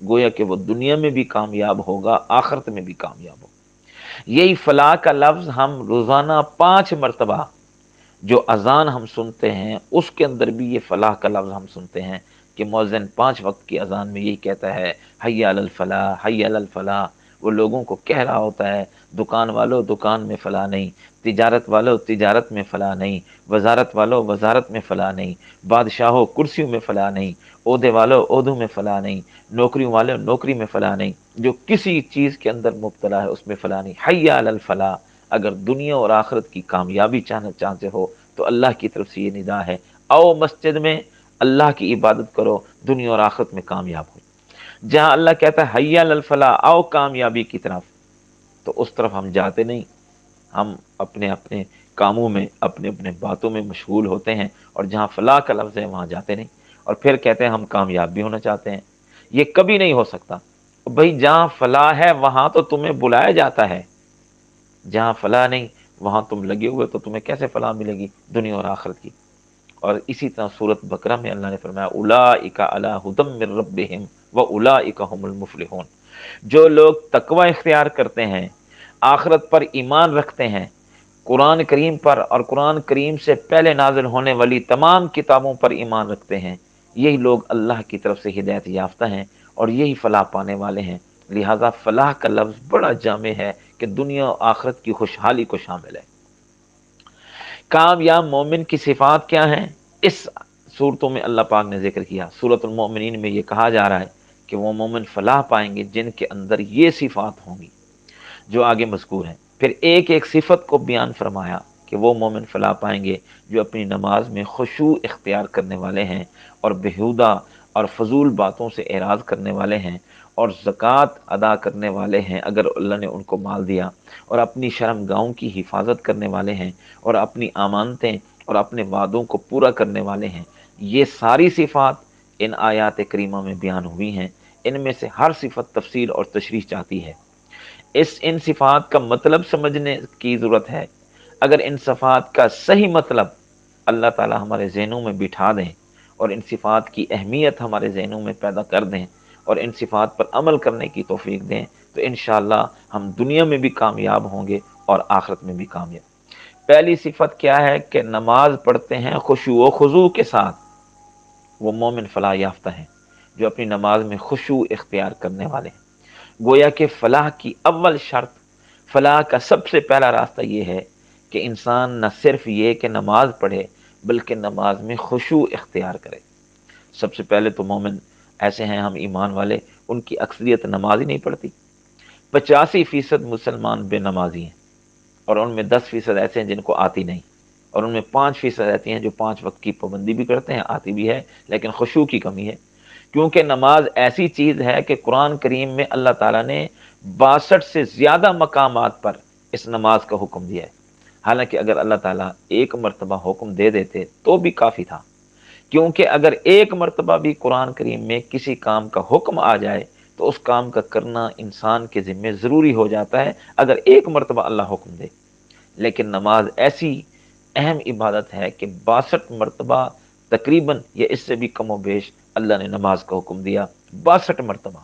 گویا کہ وہ دنیا میں بھی کامیاب ہوگا، آخرت میں بھی کامیاب ہوگا۔ یہی فلاح کا لفظ ہم روزانہ 5 مرتبہ جو اذان ہم سنتے ہیں اس کے اندر بھی یہ فلاح کا لفظ ہم سنتے ہیں کہ مؤذن 5 وقت کی اذان میں یہی کہتا ہے حی علی الفلاح، حی علی الفلاح۔ وہ لوگوں کو کہہ رہا ہوتا ہے دکان والو دکان میں فلاح نہیں، تجارت والو تجارت میں فلاح نہیں، وزارت والو وزارت میں فلاح نہیں، بادشاہوں کرسیوں میں فلاح نہیں، عہدے والو عہدوں میں فلاح نہیں، نوکریوں والو نوکری میں فلاح نہیں، جو کسی چیز کے اندر مبتلا ہے اس میں فلاح نہیں۔ حی علی الفلاح۔ اگر دنیا اور آخرت کی کامیابی چاہنا چاہتے ہو تو اللہ کی طرف سے یہ ندا ہے، آؤ مسجد میں اللہ کی عبادت کرو، دنیا اور آخرت میں کامیاب ہو۔ جہاں اللہ کہتا ہے حی علی الفلاح، آؤ کامیابی کی طرف، تو اس طرف ہم جاتے نہیں، ہم اپنے اپنے کاموں میں اپنے اپنے باتوں میں مشغول ہوتے ہیں، اور جہاں فلاح کا لفظ ہے وہاں جاتے نہیں، اور پھر کہتے ہیں ہم کامیاب بھی ہونا چاہتے ہیں۔ یہ کبھی نہیں ہو سکتا بھائی، جہاں فلاح ہے وہاں تو تمہیں بلایا جاتا ہے، جہاں فلاح نہیں وہاں تم لگے ہوئے تو تمہیں کیسے فلاح ملے گی دنیا اور آخرت کی۔ اور اسی طرح سورۃ بقرہ میں اللہ نے فرمایا اولئک علی ھدی من ربہم واولئک ھم المفلحون۔ جو لوگ تقوی اختیار کرتے ہیں، آخرت پر ایمان رکھتے ہیں، قرآن کریم پر اور قرآن کریم سے پہلے نازل ہونے والی تمام کتابوں پر ایمان رکھتے ہیں، یہی لوگ اللہ کی طرف سے ہدایت یافتہ ہیں اور یہی فلاح پانے والے ہیں۔ لہذا فلاح کا لفظ بڑا جامع ہے کہ دنیا و آخرت کی خوشحالی کو شامل ہے۔ کامیاب مومن کی صفات کیا ہیں؟ اس صورتوں میں اللہ پاک نے ذکر کیا۔ سورۃ المؤمنین میں یہ کہا جا رہا ہے کہ وہ مومن فلاح پائیں گے جن کے اندر یہ صفات ہوں گی جو آگے مذکور ہیں۔ پھر ایک ایک صفت کو بیان فرمایا کہ وہ مومن فلاح پائیں گے جو اپنی نماز میں خشوع اختیار کرنے والے ہیں اور بےہودہ اور فضول باتوں سے اعراض کرنے والے ہیں، اور زکوٰۃ ادا کرنے والے ہیں اگر اللہ نے ان کو مال دیا، اور اپنی شرم گاہوں کی حفاظت کرنے والے ہیں، اور اپنی امانتیں اور اپنے وعدوں کو پورا کرنے والے ہیں۔ یہ ساری صفات ان آیات کریمہ میں بیان ہوئی ہیں۔ ان میں سے ہر صفت تفصیل اور تشریح چاہتی ہے۔ ان صفات کا مطلب سمجھنے کی ضرورت ہے۔ اگر ان صفات کا صحیح مطلب اللہ تعالی ہمارے ذہنوں میں بٹھا دیں اور ان صفات کی اہمیت ہمارے ذہنوں میں پیدا کر دیں اور ان صفات پر عمل کرنے کی توفیق دیں تو انشاءاللہ ہم دنیا میں بھی کامیاب ہوں گے اور آخرت میں بھی کامیاب۔ پہلی صفت کیا ہے کہ نماز پڑھتے ہیں خشوع و خضوع کے ساتھ، وہ مومن فلاح یافتہ ہیں جو اپنی نماز میں خشوع اختیار کرنے والے ہیں۔ گویا کہ فلاح کی اول شرط، فلاح کا سب سے پہلا راستہ یہ ہے کہ انسان نہ صرف یہ کہ نماز پڑھے بلکہ نماز میں خشوع اختیار کرے۔ سب سے پہلے تو مومن ایسے ہیں، ہم ایمان والے، ان کی اکثریت نماز ہی نہیں پڑھتی۔ 85% مسلمان بے نمازی ہیں، اور ان میں 10% ایسے ہیں جن کو آتی نہیں، اور ان میں 5% ایسی ہیں جو 5 وقت کی پابندی بھی کرتے ہیں، آتی بھی ہے، لیکن خشوع کی کمی ہے۔ کیونکہ نماز ایسی چیز ہے کہ قرآن کریم میں اللہ تعالیٰ نے 62 سے زیادہ مقامات پر اس نماز کا حکم دیا ہے۔ حالانکہ اگر اللہ تعالیٰ ایک مرتبہ حکم دے دیتے تو بھی کافی تھا، کیونکہ اگر ایک مرتبہ بھی قرآن کریم میں کسی کام کا حکم آ جائے تو اس کام کا کرنا انسان کے ذمہ ضروری ہو جاتا ہے اگر ایک مرتبہ اللہ حکم دے۔ لیکن نماز ایسی اہم عبادت ہے کہ 62 مرتبہ تقریباً یا اس سے بھی کم و بیش اللہ نے نماز کا حکم دیا، 62 مرتبہ۔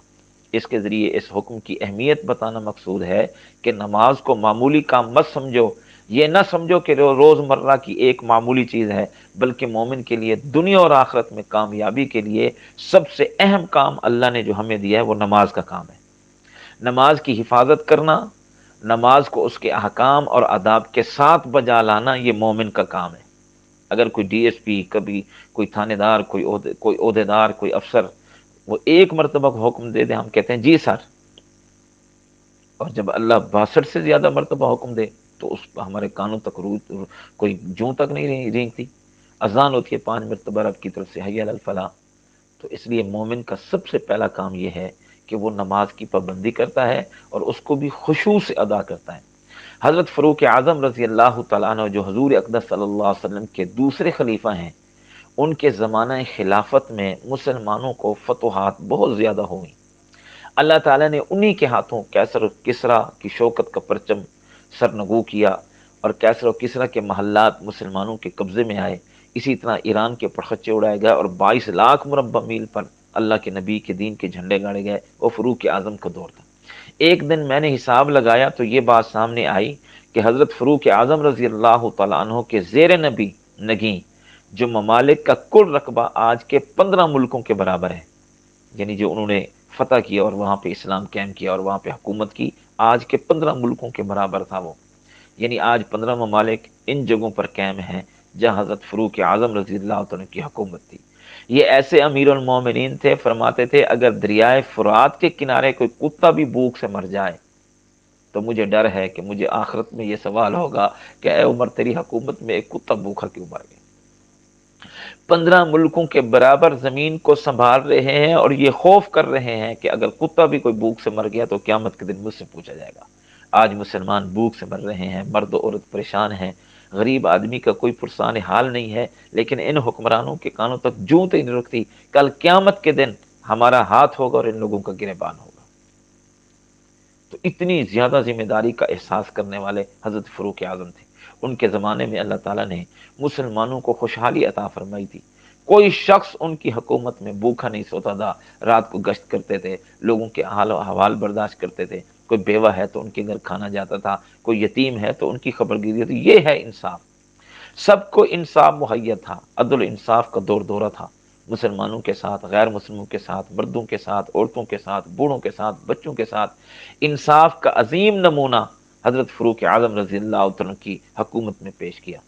اس کے ذریعے اس حکم کی اہمیت بتانا مقصود ہے کہ نماز کو معمولی کام مت سمجھو، یہ نہ سمجھو کہ روز مرہ کی ایک معمولی چیز ہے، بلکہ مومن کے لیے دنیا اور آخرت میں کامیابی کے لیے سب سے اہم کام اللہ نے جو ہمیں دیا ہے وہ نماز کا کام ہے۔ نماز کی حفاظت کرنا، نماز کو اس کے احکام اور آداب کے ساتھ بجا لانا، یہ مومن کا کام ہے۔ اگر کوئی ڈی ایس پی، کبھی کوئی تھانے دار، کوئی عہدے دار، کوئی افسر، وہ ایک مرتبہ کو حکم دے دے، ہم کہتے ہیں جی سر، اور جب اللہ 62 سے زیادہ مرتبہ حکم دے تو اس ہمارے کانوں تک کوئی جوں تک نہیں رینگتی۔ اذان ہوتی ہے 5 مرتبہ رب کی طرف سے حی علی الفلاح۔ تو اس لیے مومن کا سب سے پہلا کام یہ ہے کہ وہ نماز کی پابندی کرتا ہے اور اس کو بھی خشوع سے ادا کرتا ہے۔ حضرت فاروق اعظم رضی اللہ تعالیٰ عنہ جو حضور اقدس صلی اللہ علیہ وسلم کے دوسرے خلیفہ ہیں، ان کے زمانہ خلافت میں مسلمانوں کو فتوحات بہت زیادہ ہوئیں۔ اللہ تعالیٰ نے انہی کے ہاتھوں کیسر و کسریٰ کی شوکت کا پرچم سرنگو کیا، اور کیسر و کسریٰ کے محلات مسلمانوں کے قبضے میں آئے۔ اسی طرح ایران کے پرخچے اڑائے گئے اور 22 لاکھ مربع میل پر اللہ کے نبی کے دین کے جھنڈے گاڑے گئے، وہ فاروق اعظم کا دور تھا۔ ایک دن میں نے حساب لگایا تو یہ بات سامنے آئی کہ حضرت فاروق اعظم رضی اللہ تعالیٰ عنہ کے زیر نبی نگیں جو ممالک کا کل رقبہ آج کے 15 ملکوں کے برابر ہے، یعنی جو انہوں نے فتح کیا اور وہاں پہ اسلام قائم کیا اور وہاں پہ حکومت کی، آج کے 15 ملکوں کے برابر تھا وہ، یعنی آج 15 ممالک ان جگہوں پر قائم ہیں جہاں حضرت فاروق اعظم رضی اللہ عنہ کی حکومت تھی۔ یہ ایسے امیر المومنین تھے، فرماتے تھے اگر دریائے فرات کے کنارے کوئی کتا بھی بھوک سے مر جائے تو مجھے ڈر ہے کہ مجھے آخرت میں یہ سوال ہوگا کہ اے عمر تیری حکومت میں ایک کتا بھوکا کیوں مر گیا۔ 15 ملکوں کے برابر زمین کو سنبھال رہے ہیں اور یہ خوف کر رہے ہیں کہ اگر کتا بھی کوئی بھوک سے مر گیا تو قیامت کے دن مجھ سے پوچھا جائے گا۔ آج مسلمان بھوک سے مر رہے ہیں، مرد و عورت پریشان ہیں، غریب آدمی کا کوئی پرسان حال نہیں ہے، لیکن ان حکمرانوں کے کانوں تک جوں تک نہیں رکتی۔ کل قیامت کے دن ہمارا ہاتھ ہوگا اور ان لوگوں کا گریبان ہوگا۔ تو اتنی زیادہ ذمہ داری کا احساس کرنے والے حضرت فاروق اعظم تھے۔ ان کے زمانے میں اللہ تعالیٰ نے مسلمانوں کو خوشحالی عطا فرمائی تھی، کوئی شخص ان کی حکومت میں بھوکا نہیں سوتا تھا، رات کو گشت کرتے تھے، لوگوں کے حال و احوال برداشت کرتے تھے، کوئی بیوہ ہے تو ان کے گھر کھانا جاتا تھا، کوئی یتیم ہے تو ان کی خبر گیری ہوتی۔ یہ ہے انصاف، سب کو انصاف مہیا تھا، عدل انصاف کا دور دورہ تھا، مسلمانوں کے ساتھ، غیر مسلموں کے ساتھ، مردوں کے ساتھ، عورتوں کے ساتھ، بوڑھوں کے ساتھ، بچوں کے ساتھ۔ انصاف کا عظیم نمونہ حضرت فاروق اعظم رضی اللہ عنہ کی حکومت میں پیش کیا۔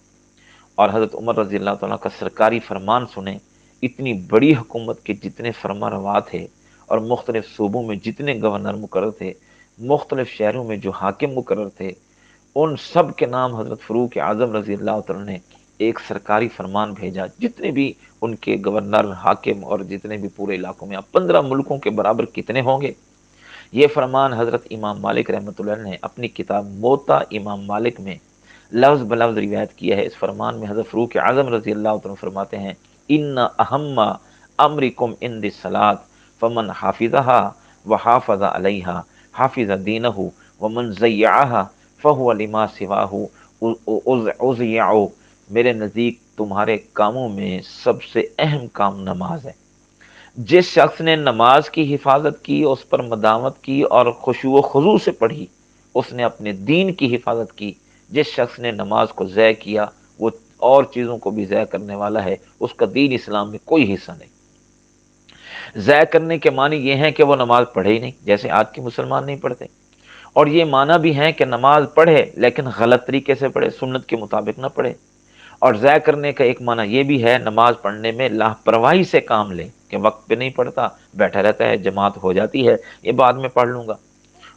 اور حضرت عمر رضی اللہ تعالیٰ کا سرکاری فرمان سنیں، اتنی بڑی حکومت کے جتنے فرما روا تھے اور مختلف صوبوں میں جتنے گورنر مقرر تھے، مختلف شہروں میں جو حاکم مقرر تھے، ان سب کے نام حضرت فاروق اعظم رضی اللہ تعالیٰ نے ایک سرکاری فرمان بھیجا، جتنے بھی ان کے گورنر، حاکم اور جتنے بھی پورے علاقوں میں، اب 15 ملکوں کے برابر کتنے ہوں گے۔ یہ فرمان حضرت امام مالک رحمۃ اللہ نے اپنی کتاب موطا امام مالک میں لفظ بلفظ روایت کیا ہے۔ اس فرمان میں حضرت فاروق اعظم رضی اللہ عنہ فرماتے ہیں ان اہم امرکم عند الصلاۃ فمن حافظها وحافظ علیہا حافظ دینہ ومن ضیعها فہو لما سواہ اضیع۔ میرے نزدیک تمہارے کاموں میں سب سے اہم کام نماز ہے۔ جس شخص نے نماز کی حفاظت کی، اس پر مداوت کی اور خشوع و خضوع سے پڑھی، اس نے اپنے دین کی حفاظت کی۔ جس شخص نے نماز کو ضائع کیا وہ اور چیزوں کو بھی ضائع کرنے والا ہے، اس کا دین اسلام میں کوئی حصہ نہیں۔ ضائع کرنے کے معنی یہ ہیں کہ وہ نماز پڑھے ہی نہیں، جیسے آج کے مسلمان نہیں پڑھتے، اور یہ معنی بھی ہیں کہ نماز پڑھے لیکن غلط طریقے سے پڑھے، سنت کے مطابق نہ پڑھے۔ اور ضائع کرنے کا ایک معنی یہ بھی ہے نماز پڑھنے میں لاپرواہی سے کام لے کہ وقت پہ نہیں پڑھتا، بیٹھا رہتا ہے، جماعت ہو جاتی ہے، یہ بعد میں پڑھ لوں گا۔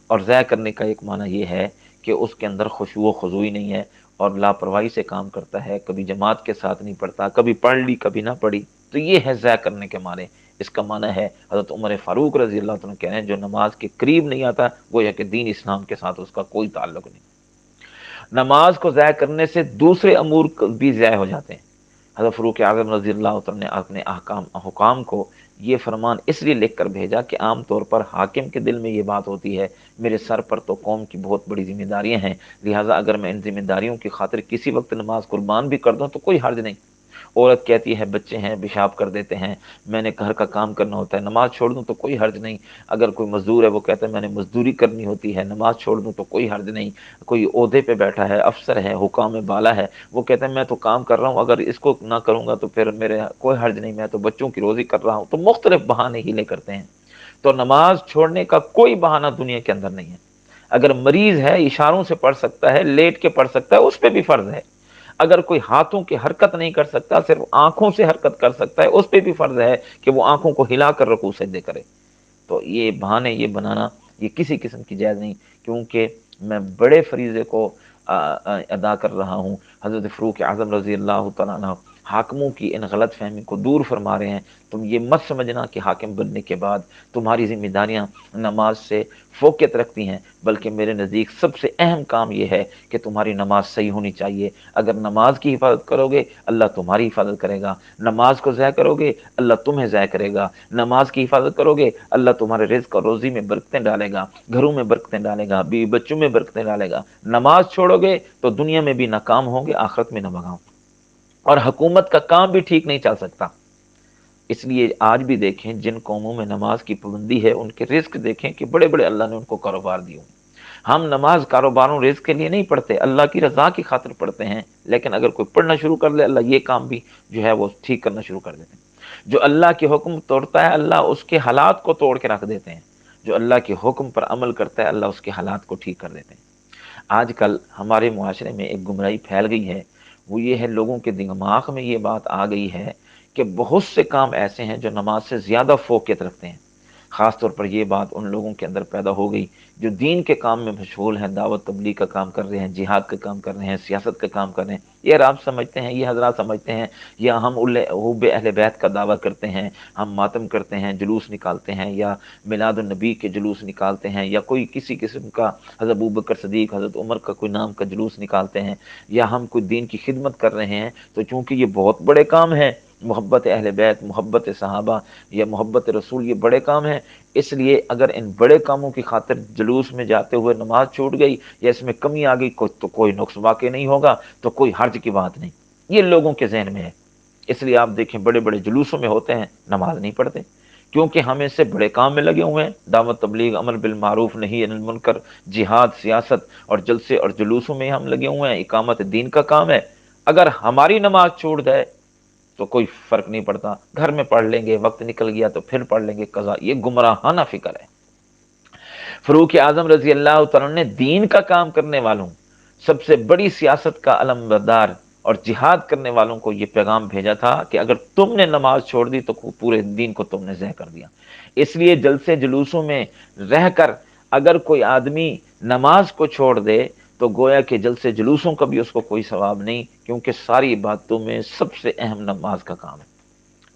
اور ضائع کرنے کا ایک معنی یہ ہے کہ اس کے اندر خشوع و خضوع نہیں ہے اور لاپرواہی سے کام کرتا ہے، کبھی جماعت کے ساتھ نہیں پڑھتا، کبھی پڑھ لی کبھی نہ پڑھی، تو یہ ہے ضائع کرنے کے معنی۔ اس کا معنی ہے حضرت عمر فاروق رضی اللہ عنہ کہہ رہے ہیں جو نماز کے قریب نہیں آتا گویا کہ دین اسلام کے ساتھ اس کا کوئی تعلق نہیں۔ نماز کو ضائع کرنے سے دوسرے امور بھی ضائع ہو جاتے ہیں۔ حضرت فاروق اعظم رضی اللہ عنہ نے اپنے حکام کو یہ فرمان اس لیے لکھ کر بھیجا کہ عام طور پر حاکم کے دل میں یہ بات ہوتی ہے میرے سر پر تو قوم کی بہت بڑی ذمہ داریاں ہیں، لہٰذا اگر میں ان ذمہ داریوں کی خاطر کسی وقت نماز قربان بھی کر دوں تو کوئی حرج نہیں۔ عورت کہتی ہے بچے ہیں پیشاب کر دیتے ہیں، میں نے گھر کا کام کرنا ہوتا ہے، نماز چھوڑ دوں تو کوئی حرج نہیں۔ اگر کوئی مزدور ہے وہ کہتا ہے میں نے مزدوری کرنی ہوتی ہے، نماز چھوڑ دوں تو کوئی حرج نہیں۔ کوئی عہدے پہ بیٹھا ہے، افسر ہے، حکام بالا ہے، وہ کہتا ہے میں تو کام کر رہا ہوں، اگر اس کو نہ کروں گا تو پھر میرے کوئی حرج نہیں، میں تو بچوں کی روزی کر رہا ہوں، تو مختلف بہانے ہیلے کرتے ہیں۔ تو نماز چھوڑنے کا کوئی بہانہ دنیا کے اندر نہیں ہے۔ اگر مریض ہے اشاروں سے پڑھ سکتا ہے، لیٹ کے پڑھ سکتا ہے، اس پہ بھی فرض ہے۔ اگر کوئی ہاتھوں کی حرکت نہیں کر سکتا، صرف آنکھوں سے حرکت کر سکتا ہے، اس پہ بھی فرض ہے کہ وہ آنکھوں کو ہلا کر رکوع سجدے کرے۔ تو یہ بہانے یہ بنانا یہ کسی قسم کی جائز نہیں، کیونکہ میں بڑے فریضے کو ادا کر رہا ہوں۔ حضرت فاروق اعظم رضی اللہ تعالیٰ عنہ حاکموں کی ان غلط فہمی کو دور فرما رہے ہیں۔ تم یہ مت سمجھنا کہ حاکم بننے کے بعد تمہاری ذمہ داریاں نماز سے فوقیت رکھتی ہیں، بلکہ میرے نزدیک سب سے اہم کام یہ ہے کہ تمہاری نماز صحیح ہونی چاہیے۔ اگر نماز کی حفاظت کرو گے اللہ تمہاری حفاظت کرے گا، نماز کو ضائع کرو گے اللہ تمہیں ضائع کرے گا۔ نماز کی حفاظت کرو گے اللہ تمہارے رزق اور روزی میں برکتیں ڈالے گا، گھروں میں برکتیں ڈالے گا، بیوی بچوں میں برکتیں ڈالے گا۔ نماز چھوڑو گے تو دنیا میں بھی ناکام ہوں گے، آخرت میں نہ بگاؤ، اور حکومت کا کام بھی ٹھیک نہیں چل سکتا۔ اس لیے آج بھی دیکھیں جن قوموں میں نماز کی پابندی ہے ان کے رزق دیکھیں کہ بڑے بڑے اللہ نے ان کو کاروبار دیے۔ ہم نماز کاروباروں رزق کے لیے نہیں پڑھتے، اللہ کی رضا کی خاطر پڑھتے ہیں، لیکن اگر کوئی پڑھنا شروع کر لے اللہ یہ کام بھی جو ہے وہ ٹھیک کرنا شروع کر دیتے ہیں۔ جو اللہ کے حکم توڑتا ہے اللہ اس کے حالات کو توڑ کے رکھ دیتے ہیں، جو اللہ کے حکم پر عمل کرتا ہے اللہ اس کے حالات کو ٹھیک کر دیتے ہیں۔ آج کل ہمارے معاشرے میں ایک گمراہی پھیل گئی ہے، وہ یہ ہے لوگوں کے دماغ میں یہ بات آ گئی ہے کہ بہت سے کام ایسے ہیں جو نماز سے زیادہ فوقیت رکھتے ہیں۔ خاص طور پر یہ بات ان لوگوں کے اندر پیدا ہو گئی جو دین کے کام میں مشغول ہیں، دعوت تبلیغ کا کام کر رہے ہیں، جہاد کا کام کر رہے ہیں، سیاست کا کام کر رہے ہیں۔ یہ رب سمجھتے ہیں، یہ حضرات سمجھتے ہیں یا ہم حب اہل بیت کا دعویٰ کرتے ہیں، ہم ماتم کرتے ہیں، جلوس نکالتے ہیں، یا میلاد النبی کے جلوس نکالتے ہیں، یا کوئی کسی قسم کا حضرت ابوبکر صدیق حضرت عمر کا کوئی نام کا جلوس نکالتے ہیں، یا ہم کوئی دین کی خدمت کر رہے ہیں، تو چونکہ یہ بہت بڑے کام ہیں، محبت اہل بیت، محبت صحابہ یا محبت رسول، یہ بڑے کام ہیں، اس لیے اگر ان بڑے کاموں کی خاطر جلوس میں جاتے ہوئے نماز چھوٹ گئی یا اس میں کمی آ گئی تو کوئی نقص واقع نہیں ہوگا، تو کوئی حرج کی بات نہیں، یہ لوگوں کے ذہن میں ہے۔ اس لیے آپ دیکھیں بڑے بڑے جلوسوں میں ہوتے ہیں نماز نہیں پڑھتے، کیونکہ ہم اس سے بڑے کام میں لگے ہوئے ہیں، دعوت تبلیغ، امر بالمعروف نہی عن المنکر، جہاد، سیاست اور جلسے اور جلوسوں میں ہم لگے ہوئے ہیں، اقامت دین کا کام ہے۔ اگر ہماری نماز چھوٹ جائے تو کوئی فرق نہیں پڑتا، گھر میں پڑھ لیں گے، وقت نکل گیا تو پھر پڑھ لیں گے قضا، یہ گمراہانہ فکر ہے۔ فاروق اعظم رضی اللہ تعالیٰ نے دین کا کام کرنے والوں، سب سے بڑی سیاست کا علمبردار اور جہاد کرنے والوں کو یہ پیغام بھیجا تھا کہ اگر تم نے نماز چھوڑ دی تو پورے دین کو تم نے ضائع کر دیا۔ اس لیے جلسے جلوسوں میں رہ کر اگر کوئی آدمی نماز کو چھوڑ دے تو گویا کہ جلسے جلوسوں کا بھی اس کو کوئی ثواب نہیں، کیونکہ ساری عبادتوں میں سب سے اہم نماز کا کام ہے۔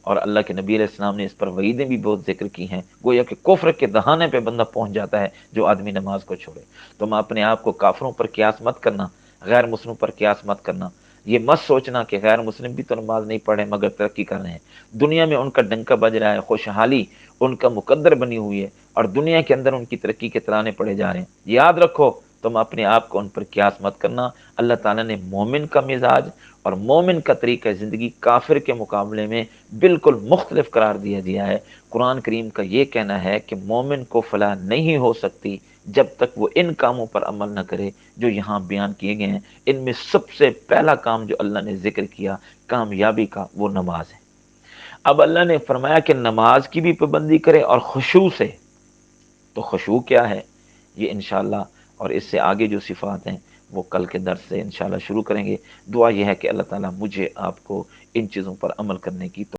اور اللہ کے نبی علیہ السلام نے اس پر وعیدیں بھی بہت ذکر کی ہیں، گویا کہ کفر کے دہانے پہ بندہ پہنچ جاتا ہے جو آدمی نماز کو چھوڑے۔ تم اپنے آپ کو کافروں پر قیاس مت کرنا، غیر مسلموں پر قیاس مت کرنا، یہ مت سوچنا کہ غیر مسلم بھی تو نماز نہیں پڑھے مگر ترقی کر رہے ہیں، دنیا میں ان کا ڈنکا بج رہا ہے، خوشحالی ان کا مقدر بنی ہوئی ہے، اور دنیا کے اندر ان کی ترقی کے ترانے پڑے جا رہے ہیں۔ یاد رکھو تم اپنے آپ کو ان پر قیاس مت کرنا۔ اللہ تعالیٰ نے مومن کا مزاج اور مومن کا طریقہ زندگی کافر کے مقابلے میں بالکل مختلف قرار دیا ہے۔ قرآن کریم کا یہ کہنا ہے کہ مومن کو فلاح نہیں ہو سکتی جب تک وہ ان کاموں پر عمل نہ کرے جو یہاں بیان کیے گئے ہیں۔ ان میں سب سے پہلا کام جو اللہ نے ذکر کیا کامیابی کا، وہ نماز ہے۔ اب اللہ نے فرمایا کہ نماز کی بھی پابندی کرے اور خشوع سے۔ تو خشوع کیا ہے یہ انشاءاللہ اور اس سے آگے جو صفات ہیں وہ کل کے درس سے انشاءاللہ شروع کریں گے۔ دعا یہ ہے کہ اللہ تعالیٰ مجھے آپ کو ان چیزوں پر عمل کرنے کی